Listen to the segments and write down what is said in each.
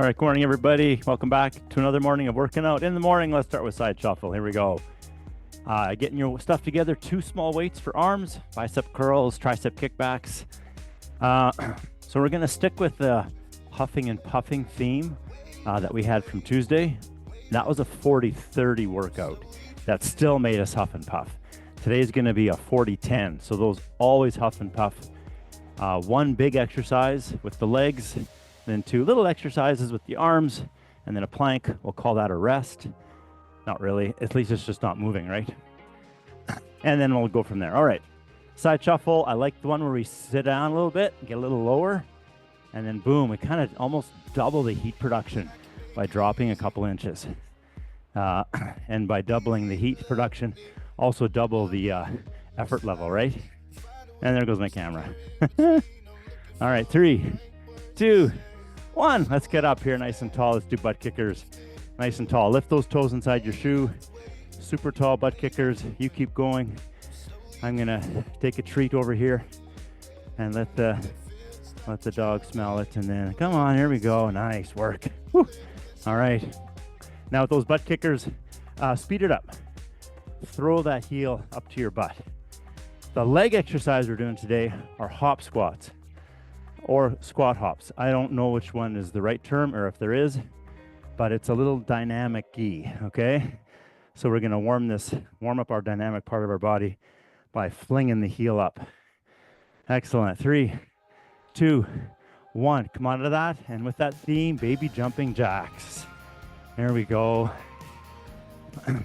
All right, good morning, everybody. Welcome back to another morning of working out. In the morning, let's start with side shuffle. Here we go. Getting your stuff together, 2 small weights for arms, bicep curls, tricep kickbacks. So we're gonna stick with the huffing and puffing theme that we had from Tuesday. That was a 40-30 workout. That still made us huff and puff. Today's gonna be a 40-10. So those always huff and puff. 1 big exercise with the legs, then 2 little exercises with the arms, and then a plank. We'll call that a rest. Not really, at least it's just not moving, right? And then we'll go from there. All right, side shuffle. I like the one where we sit down a little bit, get a little lower, and then boom, we kind of almost double the heat production by dropping a couple inches. And by doubling the heat production, also double the effort level, right? And there goes my camera. All right, 3, 2, 1. Let's get up here nice and tall. Let's do butt kickers. Nice and tall. Lift those toes inside your shoe. Super tall butt kickers. You keep going. I'm gonna take a treat over here and let the dog smell it, and then come on, here we go. Nice work. Woo. All right. Now with those butt kickers, speed it up. Throw that heel up to your butt. The leg exercise we're doing today are hop squats or squat hops. I don't know which one is the right term or if there is, but it's a little dynamic-y, okay? So we're gonna warm up our dynamic part of our body by flinging the heel up. Excellent. 3, 2, 1. Come on to that. And with that theme, baby jumping jacks. There we go.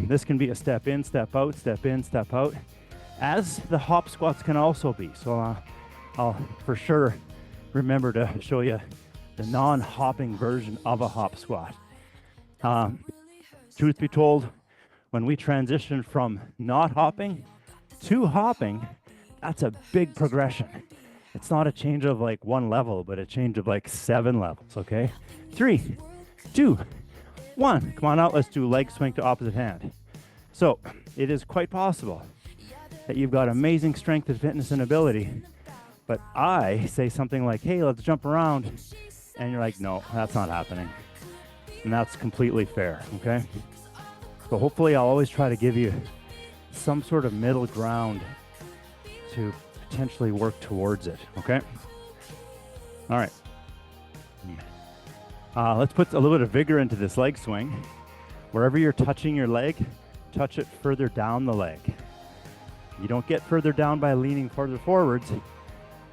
This can be a step in, step out, step in, step out, as the hop squats can also be. So I'll for sure remember to show you the non-hopping version of a hop squat. Truth be told, when we transition from not hopping to hopping, that's a big progression. It's not a change of like 1 level, but a change of like 7 levels, okay? 3, 2, 1. Come on out, let's do leg swing to opposite hand. So it is quite possible that you've got amazing strength and fitness and ability, but I say something like, hey, let's jump around, and you're like, no, that's not happening. And that's completely fair, okay? So hopefully I'll always try to give you some sort of middle ground to potentially work towards it, okay? All right. Let's put a little bit of vigor into this leg swing. Wherever you're touching your leg, touch it further down the leg. You don't get further down by leaning further forwards.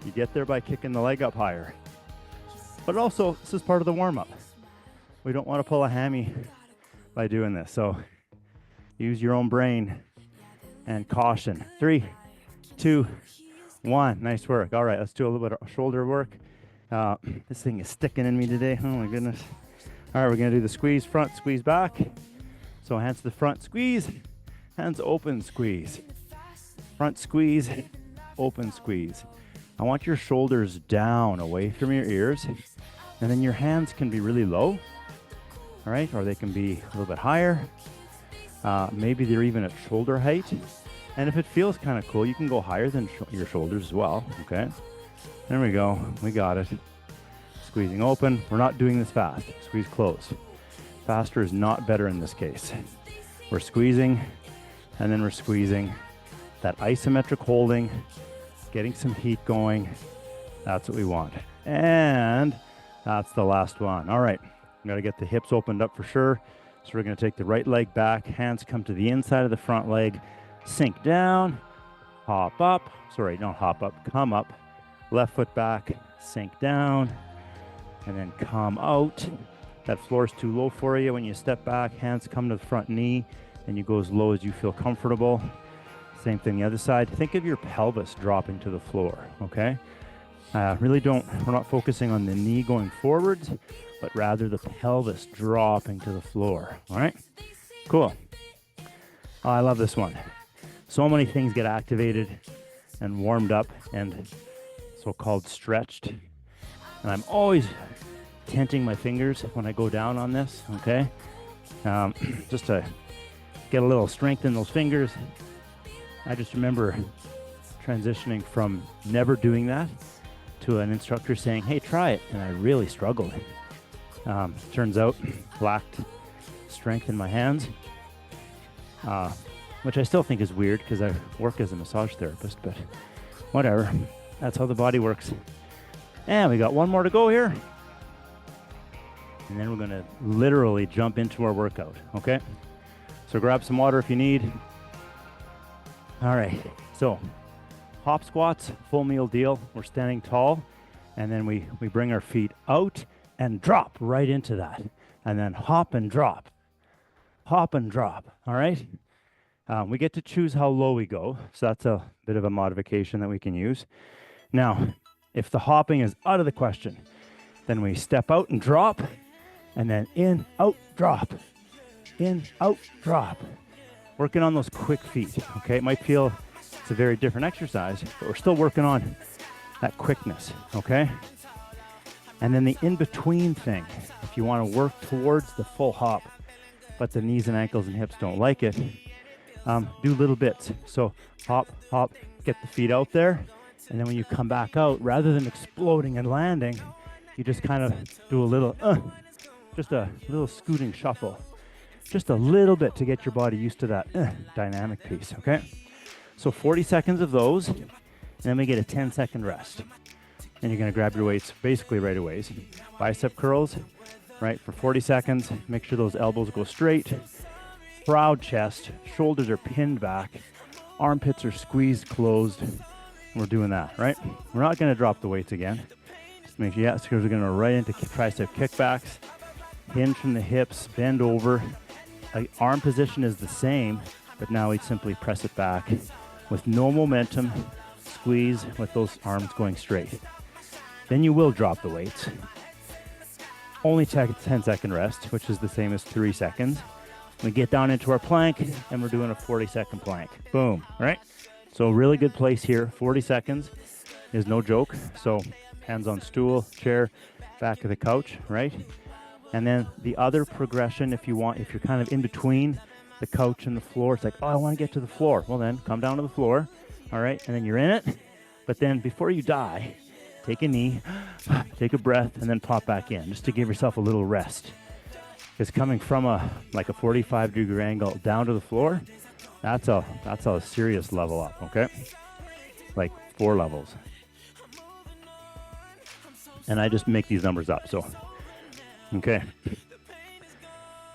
You get there by kicking the leg up higher. But also, this is part of the warm-up. We don't want to pull a hammy by doing this. So use your own brain and caution. 3, 2, 1. Nice work. All right, let's do a little bit of shoulder work. This thing is sticking in me today. Oh my goodness. All right, we're going to do the squeeze front, squeeze back. So hands to the front, squeeze. Hands open, squeeze. Front squeeze, open squeeze. I want your shoulders down, away from your ears. And then your hands can be really low, all right? Or they can be a little bit higher. Maybe they're even at shoulder height. And if it feels kind of cool, you can go higher than your shoulders as well, okay? There we go, we got it. Squeezing open, we're not doing this fast. Squeeze close. Faster is not better in this case. We're squeezing, and then we're squeezing. That isometric holding, getting some heat going. That's what we want. And that's the last one. All right, we gotta get the hips opened up for sure. So we're gonna take the right leg back, hands come to the inside of the front leg, sink down, hop up. Sorry, don't hop up, come up. Left foot back, sink down, and then come out. That floor is too low for you. When you step back, hands come to the front knee, and you go as low as you feel comfortable. Same thing the other side. Think of your pelvis dropping to the floor, okay? We're not focusing on the knee going forwards, but rather the pelvis dropping to the floor, all right? Cool. Oh, I love this one. So many things get activated and warmed up and so-called stretched. And I'm always tenting my fingers when I go down on this, okay? Just to get a little strength in those fingers. I just remember transitioning from never doing that to an instructor saying, hey, try it. And I really struggled. Turns out, lacked strength in my hands, which I still think is weird because I work as a massage therapist, but whatever. That's how the body works. And we got one more to go here. And then we're gonna literally jump into our workout, okay? So grab some water if you need. All right, so hop squats, full meal deal. We're standing tall, and then we bring our feet out and drop right into that. And then hop and drop, all right? We get to choose how low we go, so that's a bit of a modification that we can use. Now, if the hopping is out of the question, then we step out and drop, and then in, out, drop, in, out, drop. Working on those quick feet, okay? It might feel it's a very different exercise, but we're still working on that quickness, okay? And then the in-between thing, if you want to work towards the full hop, but the knees and ankles and hips don't like it, do little bits. So hop, hop, get the feet out there, and then when you come back out, rather than exploding and landing, you just kind of do a little, just a little scooting shuffle. Just a little bit to get your body used to that dynamic piece, okay? So 40 seconds of those, and then we get a 10-second rest. And you're gonna grab your weights basically right away. Bicep curls, right, for 40 seconds. Make sure those elbows go straight. Proud chest, shoulders are pinned back, armpits are squeezed closed. We're doing that, right? We're not gonna drop the weights again. Just make sure, yeah, because we're gonna right into tricep kickbacks, hinge from the hips, bend over. Arm position is the same, but now we simply press it back with no momentum, squeeze with those arms going straight. Then you will drop the weights. Only 10-second rest, which is the same as 3 seconds. We get down into our plank, and we're doing a 40-second plank. Boom, right? So really good place here. 40 seconds is no joke. So hands on stool, chair, back of the couch, right? And then the other progression, if you're kind of in between the couch and the floor, it's like, oh, I want to get to the floor. Well, then come down to the floor, all right? And then you're in it. But then before you die, take a knee, take a breath, and then pop back in, just to give yourself a little rest. Because coming from a 45-degree angle down to the floor, that's a serious level up, okay? Like 4 levels. And I just make these numbers up, so. Okay.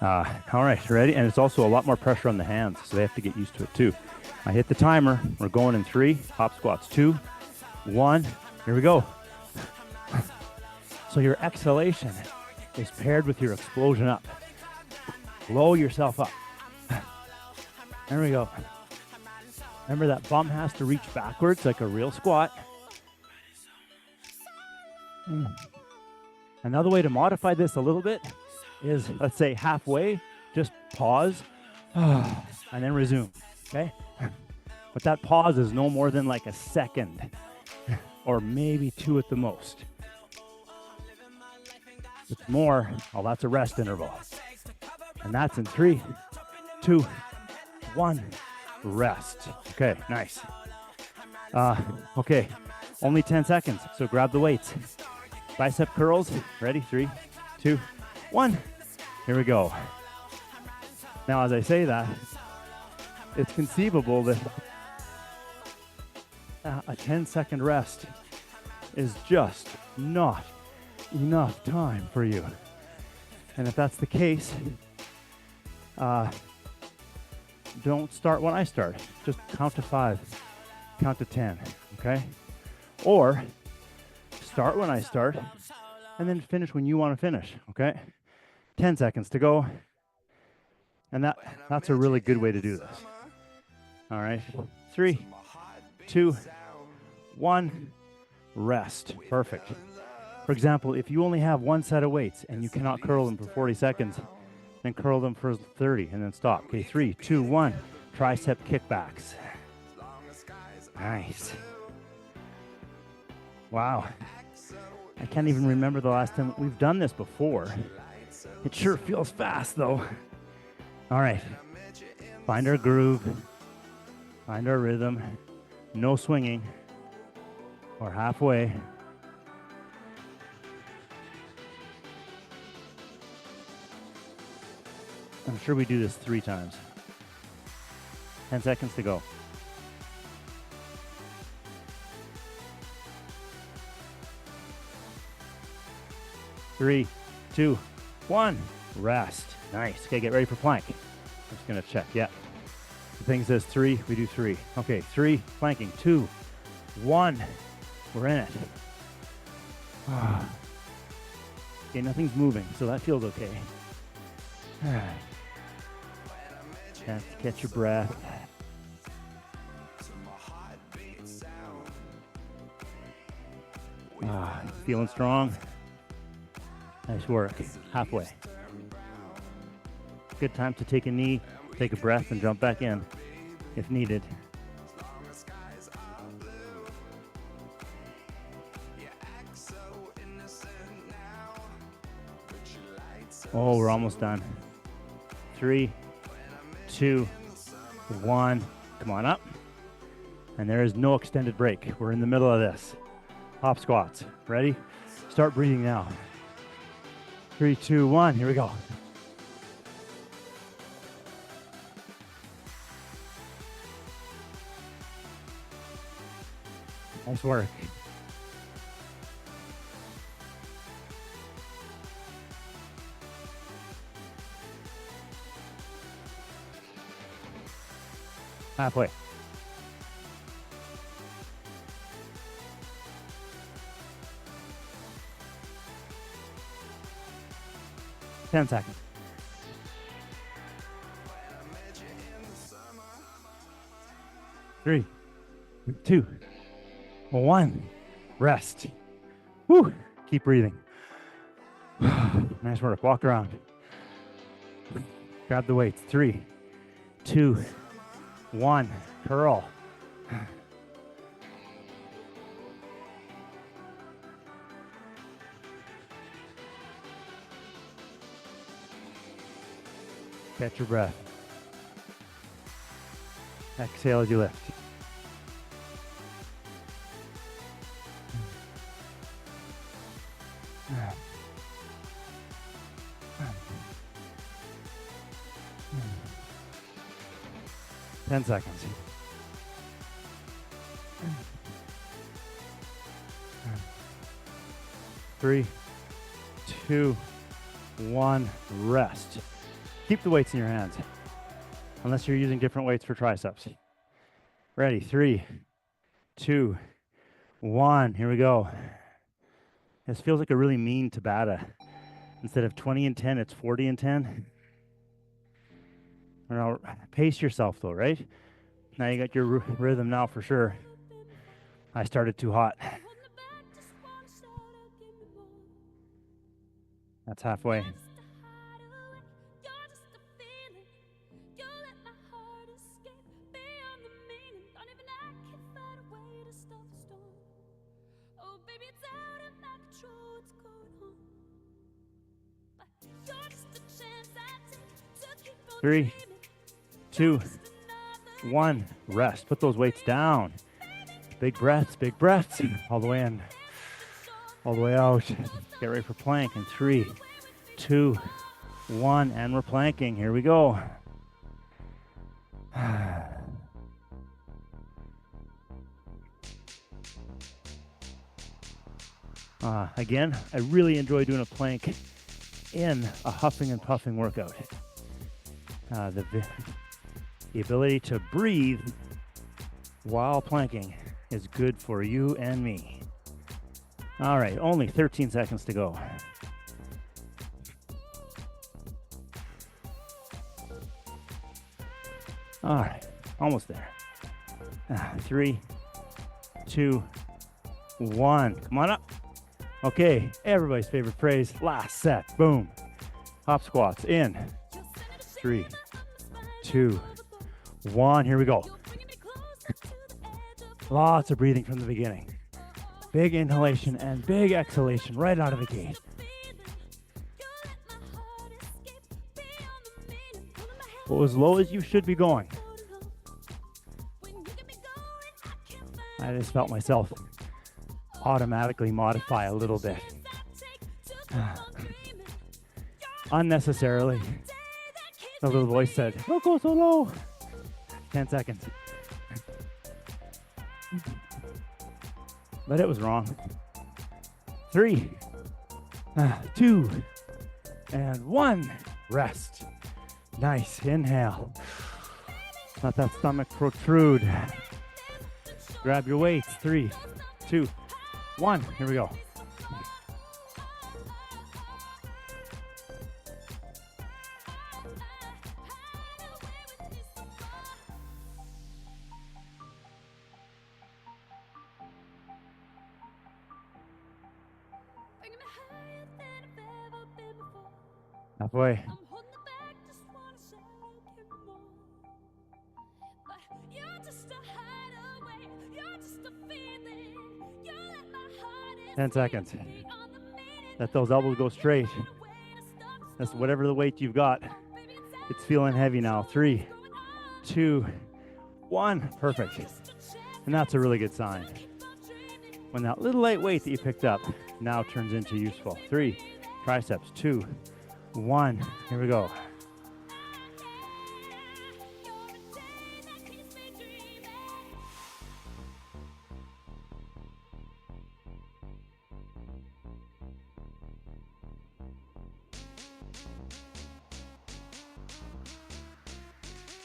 All right, ready? And it's also a lot more pressure on the hands, so they have to get used to it too. I hit the timer. We're going in 3. Hop squats, 2, 1. Here we go. So your exhalation is paired with your explosion up. Blow yourself up. There we go. Remember that bum has to reach backwards like a real squat. Another way to modify this a little bit is, let's say halfway, just pause, and then resume, okay? But that pause is no more than like a second, or maybe 2 at the most. If it's more, well, that's a rest interval. And that's in 3, 2, 1, rest. Okay, nice. Okay, only 10 seconds, so grab the weights. Bicep curls, ready? 3, 2, 1. Here we go. Now, as I say that, it's conceivable that a 10-second rest is just not enough time for you. And if that's the case, don't start when I start. Just count to 5, count to 10, okay? Or start when I start, and then finish when you want to finish, okay? 10 seconds to go. And that's a really good way to do this. All right, 3, 2, 1, rest. Perfect. For example, if you only have 1 set of weights and you cannot curl them for 40 seconds, then curl them for 30 and then stop. Okay, 3, 2, 1, tricep kickbacks. Nice. Wow. I can't even remember the last time we've done this before. It sure feels fast though. All right, find our groove, find our rhythm, no swinging, or halfway. I'm sure we do this 3 times. 10 seconds to go. Three, 2, 1. Rest. Nice. Okay, get ready for plank. I'm just gonna check. Yeah. The thing says 3, we do 3. Okay, 3, planking. 2, 1. We're in it. Okay, nothing's moving, so that feels okay. Have to catch your breath. Feeling strong. Nice work. Halfway. Good time to take a knee, take a breath, and jump back in if needed. Oh, we're almost done. 3, 2, 1. Come on up. And there is no extended break. We're in the middle of this. Hop squats. Ready? Start breathing now. 3, 2, 1. Here we go. Nice work. Halfway. Ten seconds. Three, 2, 1. Rest. Woo. Keep breathing. Nice work. Walk around. Grab the weights. 3, 2, 1. Curl. Catch your breath. Exhale as you lift. Ten seconds. 3, 2, 1. Rest. Keep the weights in your hands, unless you're using different weights for triceps. Ready? 3, 2, 1. Here we go. This feels like a really mean Tabata. Instead of 20 and 10, it's 40 and 10. Now, pace yourself though, right? Now you got your rhythm now for sure. I started too hot. That's halfway. Three, 2, 1. Rest. Put those weights down. Big breaths, big breaths. All the way in. All the way out. Get ready for plank in 3, 2, 1. And we're planking. Here we go. Again, I really enjoy doing a plank in a huffing and puffing workout. The ability to breathe while planking is good for you and me. All right, only 13 seconds to go. All right, almost there. 3, 2, 1. Come on up. Okay, everybody's favorite phrase, last set. Boom. Hop squats in. 3, 2, 1. Here we go. Lots of breathing from the beginning. Big inhalation and big exhalation right out of the gate. Go as low as you should be going. I just felt myself automatically modify a little bit. Unnecessarily. The little voice said, don't go so low. 10 seconds. But it was wrong. 3, 2, and 1. Rest. Nice. Inhale. Let that stomach protrude. Grab your weights. 3, 2, 1. Here we go. Halfway. Ten seconds. Let those elbows go straight. That's whatever the weight you've got. It's feeling heavy now. 3, 2, 1. Perfect. And that's a really good sign. When that little light weight that you picked up now turns into useful. 3, triceps. 2, 1. Here we go.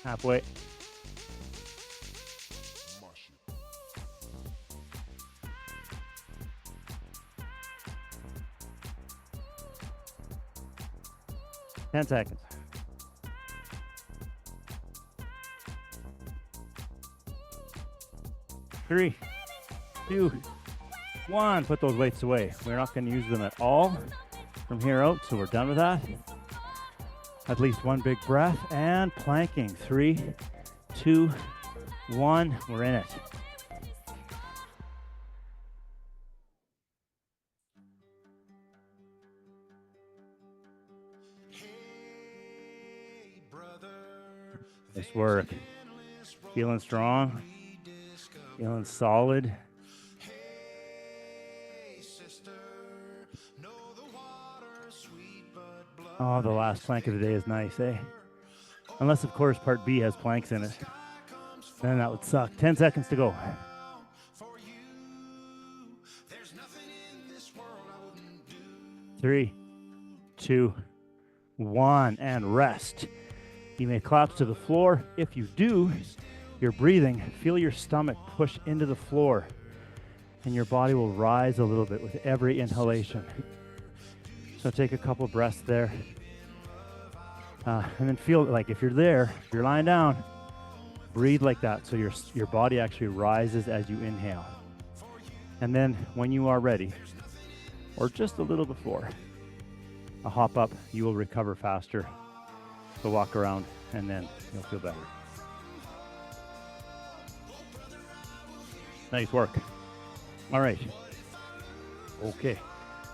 Halfway. Ten seconds. Three, 2, 1. Put those weights away. We're not going to use them at all from here out, so we're done with that. At least one big breath and planking. 3, 2, 1. We're in it. Nice work. Feeling strong. Feeling solid. Oh, the last plank of the day is nice, eh? Unless, of course, part B has planks in it. Then that would suck. 10 seconds to go. 3, 2, 1, and rest. You may collapse to the floor. If you do, you're breathing. Feel your stomach push into the floor, and your body will rise a little bit with every inhalation. So take a couple breaths there. And then feel like if you're there, if you're lying down, breathe like that so your body actually rises as you inhale. And then when you are ready, or just a little before, a hop up, you will recover faster. So walk around and then you'll feel better. Nice work. All right. Okay.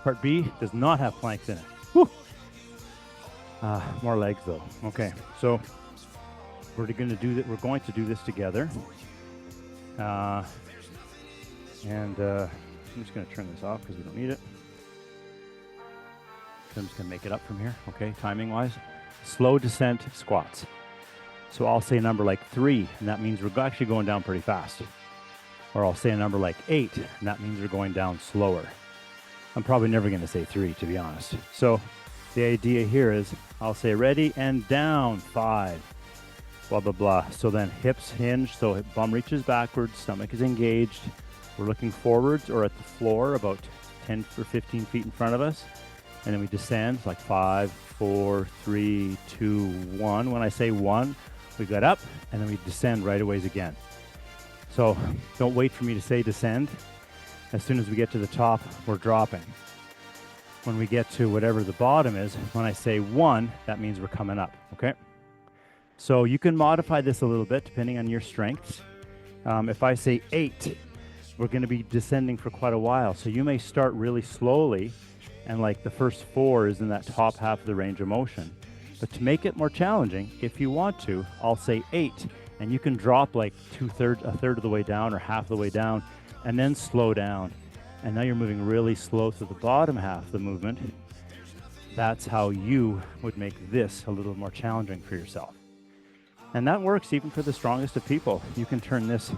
Part B does not have planks in it. Woo! More legs though. Okay, so we're going to do that. We're going to do this together. I'm just going to turn this off because we don't need it. So I'm just going to make it up from here. Okay, timing wise, slow descent squats. So I'll say a number like 3, and that means we're actually going down pretty fast. Or I'll say a number like 8, and that means we're going down slower. I'm probably never going to say 3, to be honest. So the idea here is I'll say ready and down 5, blah, blah, blah. So then hips hinge, so bum reaches backwards, stomach is engaged. We're looking forwards or at the floor about 10 or 15 feet in front of us. And then we descend like 5, 4, 3, 2, 1. When I say 1, we get up and then we descend right away again. So don't wait for me to say descend. As soon as we get to the top, we're dropping. When we get to whatever the bottom is, when I say 1, that means we're coming up, okay? So you can modify this a little bit depending on your strengths. If I say 8, we're going to be descending for quite a while. So you may start really slowly, and like the first 4 is in that top half of the range of motion. But to make it more challenging, if you want to, I'll say 8, and you can drop like a third of the way down or half the way down, and then slow down. And now you're moving really slow through the bottom half of the movement. that's how you would make this a little more challenging for yourself. And that works even for the strongest of people. You can turn this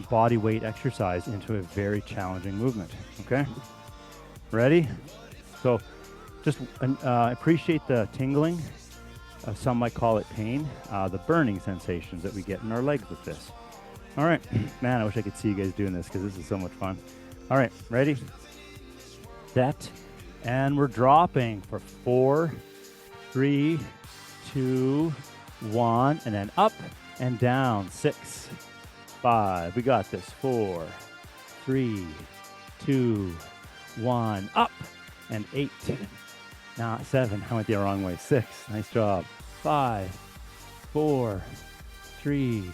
body weight exercise into a very challenging movement, okay? Ready? So just appreciate the tingling. Some might call it pain, the burning sensations that we get in our legs with this. All right, man, I wish I could see you guys doing this because this is so much fun. All right, ready? Set, and we're dropping for 4, 3, 2, 1, and then up and down. 6, 5. We got this. 4, 3, 2, 1. Up and 8. Nah, 7. I went the wrong way. 6. Nice job. 5, 4, 3,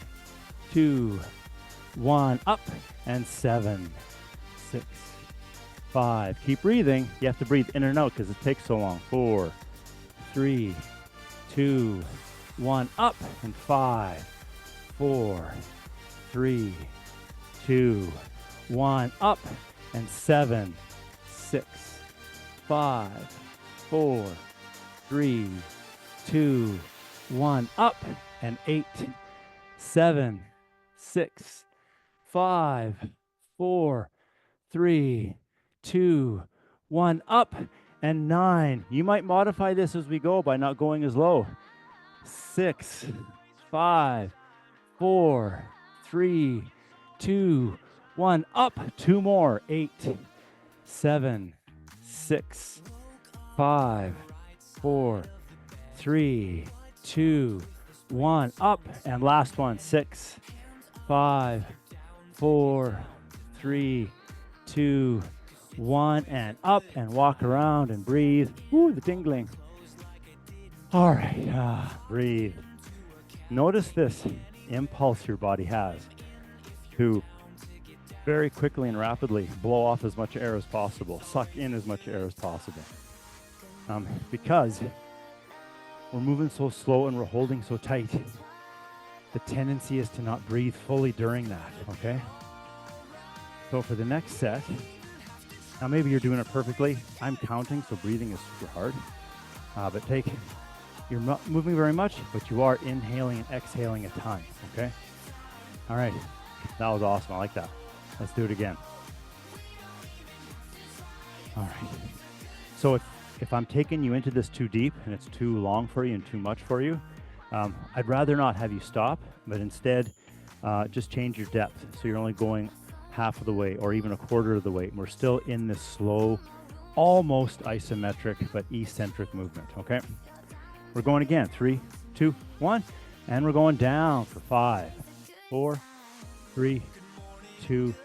2, 1. Up and 7, 6, 5. Keep breathing. You have to breathe in and out because it takes so long. 4, 3, 2, 1. Up and 5, 4, 3, 2, 1. Up and 7, 6, 5, 4, 3, 2, 1. Up and 8, 7, 6, 5, 4, 3, 2, 1. Up and 9. You might modify this as we go by not going as low. 6, 5, 4, 3, 2, 1. Up. 2 more. 8, 7, 6, 5, 4, 3, 2, 1. Up. And last one. 6, 5, 4, 3, 2, 1. And up and walk around and breathe. Ooh, the tingling. All right. Breathe. Notice this impulse your body has to very quickly and rapidly blow off as much air as possible, suck in as much air as possible. Because we're moving so slow and we're holding so tight, the tendency is to not breathe fully during that, okay? So for the next set, now maybe you're doing it perfectly. I'm counting, so breathing is super hard. But you're not moving very much, but you are inhaling and exhaling a ton, okay? All right, that was awesome, I like that. Let's do it again. All right, so if I'm taking you into this too deep and it's too long for you and too much for you, I'd rather not have you stop, but instead just change your depth. So you're only going half of the way or even a quarter of the way. And we're still in this slow, almost isometric, but eccentric movement, okay? We're going again. 3, 2, 1. And we're going down for 5, 4, 3, 2,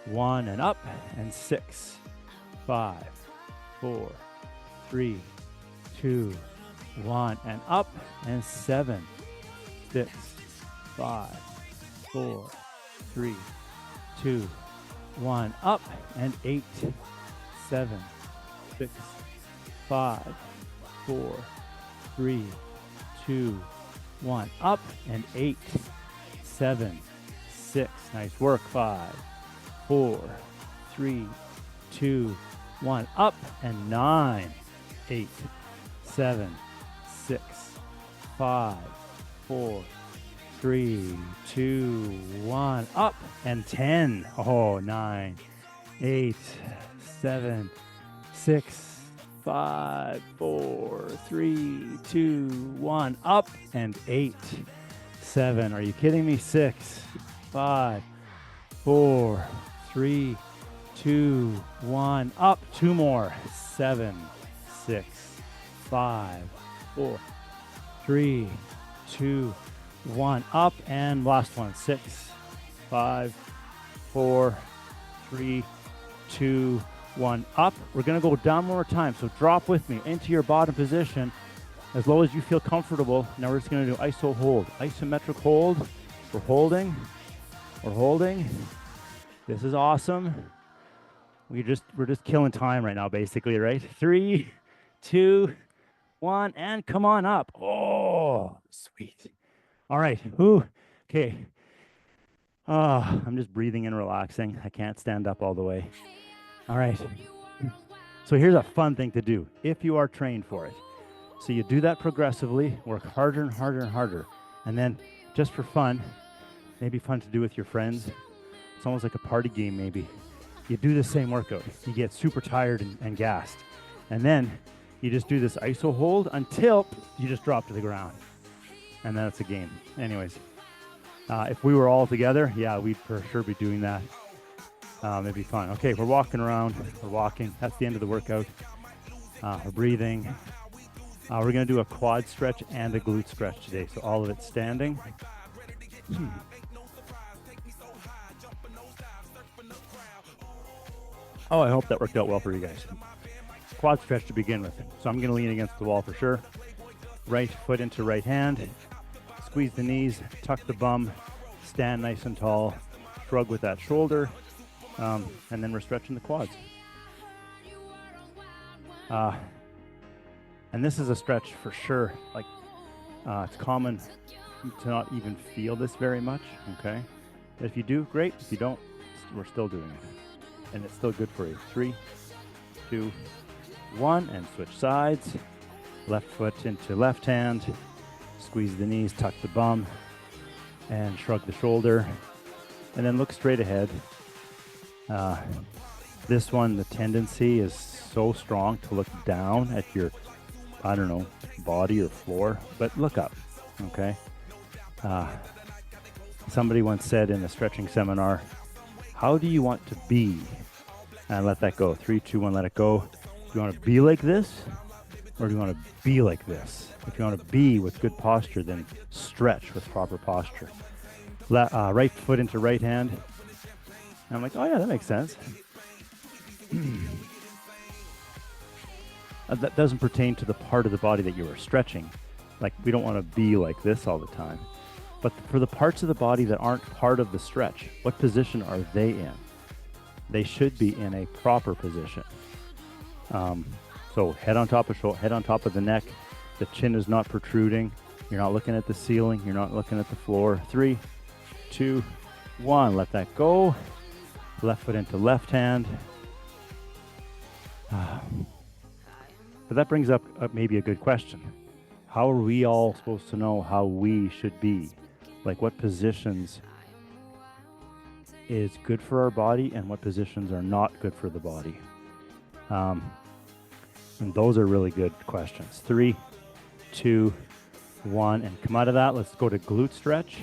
1. And up. And 6, 5, 4, 3, 2, 1. And up. And 7, 6, 5, 4, 3, 2, 1. Up. And 8, 7, 6, 5, 4, 3, 2, 1. Up and 8, 7, 6. Nice work. 5, 4, 3, 2, 1. Up and 9, 8, 7, 6, 5, 4, 3, 2, 1. Up and 10. Oh, 9, 8, 7, 6, 5, 4, 3, 2, 1. Up and 8, 7. Are you kidding me? 6, 5, 4, 3, 2, 1. Up. 2 more. 7, 6, 5, 4, 3, 2, 1. Up and last one. 6, 5, 4, 3, 2, 1. Up. We're going to go down one more time. So drop with me into your bottom position as low as you feel comfortable. Now we're just going to do iso hold. Isometric hold. We're holding. We're holding. This is awesome. We're just killing time right now, basically, right? 3, 2, 1, and come on up. Oh, sweet. All right. Ooh. Okay. I'm just breathing and relaxing. I can't stand up all the way. All right. So here's a fun thing to do if you are trained for it. So you do that progressively, work harder and harder and harder. And then just for fun, maybe fun to do with your friends. It's almost like a party game maybe. You do the same workout. You get super tired and gassed. And then you just do this iso hold until you just drop to the ground. And then it's a game. Anyways, if we were all together, yeah, we'd for sure be doing that. It'd be fun. Okay, we're walking around. We're walking. That's the end of the workout. We're breathing. We're going to do a quad stretch and a glute stretch today. So all of it standing. Oh, I hope that worked out well for you guys. Quad stretch to begin with. So I'm going to lean against the wall for sure. Right foot into right hand. Squeeze the knees, tuck the bum, stand nice and tall, shrug with that shoulder, and then we're stretching the quads. And this is a stretch for sure. Like, it's common to not even feel this very much, okay? But if you do, great. If you don't, we're still doing it. And it's still good for you. 3, 2, 1, and switch sides. Left foot into left hand. Squeeze the knees, tuck the bum, and shrug the shoulder. And then look straight ahead. This one, the tendency is so strong to look down at your, I don't know, body or floor, but look up, okay? Somebody once said in a stretching seminar, how do you want to be? And let that go. 3, 2, 1, let it go. Do you want to be like this? Or do you want to be like this? If you want to be with good posture, then stretch with proper posture. Right foot into right hand. And I'm like, oh yeah, that makes sense. That doesn't pertain to the part of the body that you are stretching. Like, we don't want to be like this all the time. But for the parts of the body that aren't part of the stretch, what position are they in? They should be in a proper position. So head on top of the neck. The chin is not protruding. You're not looking at the ceiling. You're not looking at the floor. 3, 2, 1. Let that go. Left foot into left hand. But that brings up maybe a good question. How are we all supposed to know how we should be? Like, what positions is good for our body and what positions are not good for the body? And those are really good questions. 3, 2, 1, and come out of that. Let's go to glute stretch.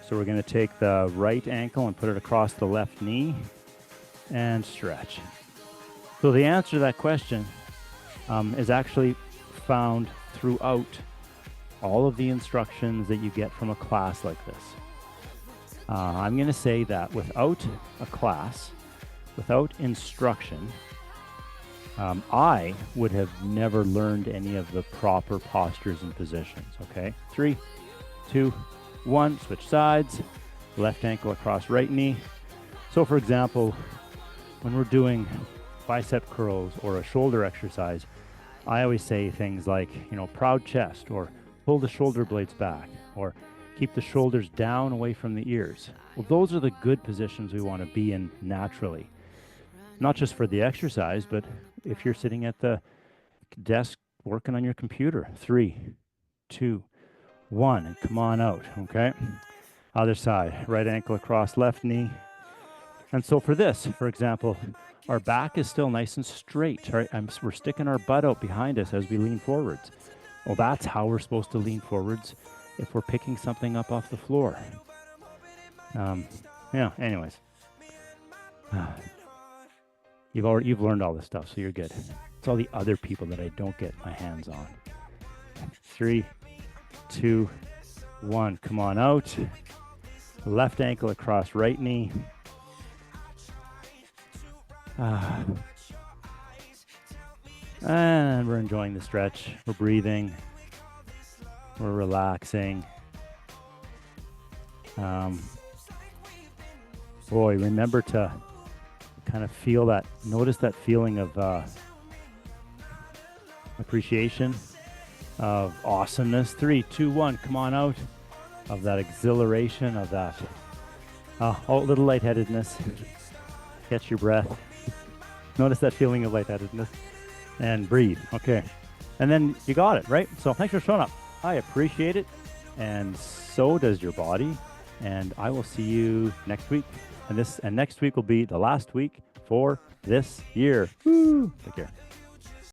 So we're going to take the right ankle and put it across the left knee and stretch. So the answer to that question is actually found throughout all of the instructions that you get from a class like this. I'm going to say that without a class, without instruction, I would have never learned any of the proper postures and positions, okay? 3, 2, 1, switch sides, left ankle across right knee. So for example, when we're doing bicep curls or a shoulder exercise, I always say things like, proud chest, or pull the shoulder blades back, or keep the shoulders down away from the ears. Well, those are the good positions we want to be in naturally. Not just for the exercise, but if you're sitting at the desk working on your computer. 3, 2, 1, and come on out, okay? Other side, right ankle across left knee. And so for this, for example, our back is still nice and straight, right? We're sticking our butt out behind us as we lean forwards. Well, that's how we're supposed to lean forwards if we're picking something up off the floor. Anyways. You've learned all this stuff, so you're good. It's all the other people that I don't get my hands on. 3, 2, 1, come on out. Left ankle across right knee. And we're enjoying the stretch. We're breathing. We're relaxing. Remember to kind of feel that, notice that feeling of appreciation, of awesomeness. 3, 2, 1, come on out. Of that exhilaration, of that little lightheadedness. Catch your breath. Notice that feeling of lightheadedness. And breathe. Okay. And then you got it, right? So thanks for showing up. I appreciate it. And so does your body. And I will see you next week. And next week will be the last week for this year. Woo! Take care.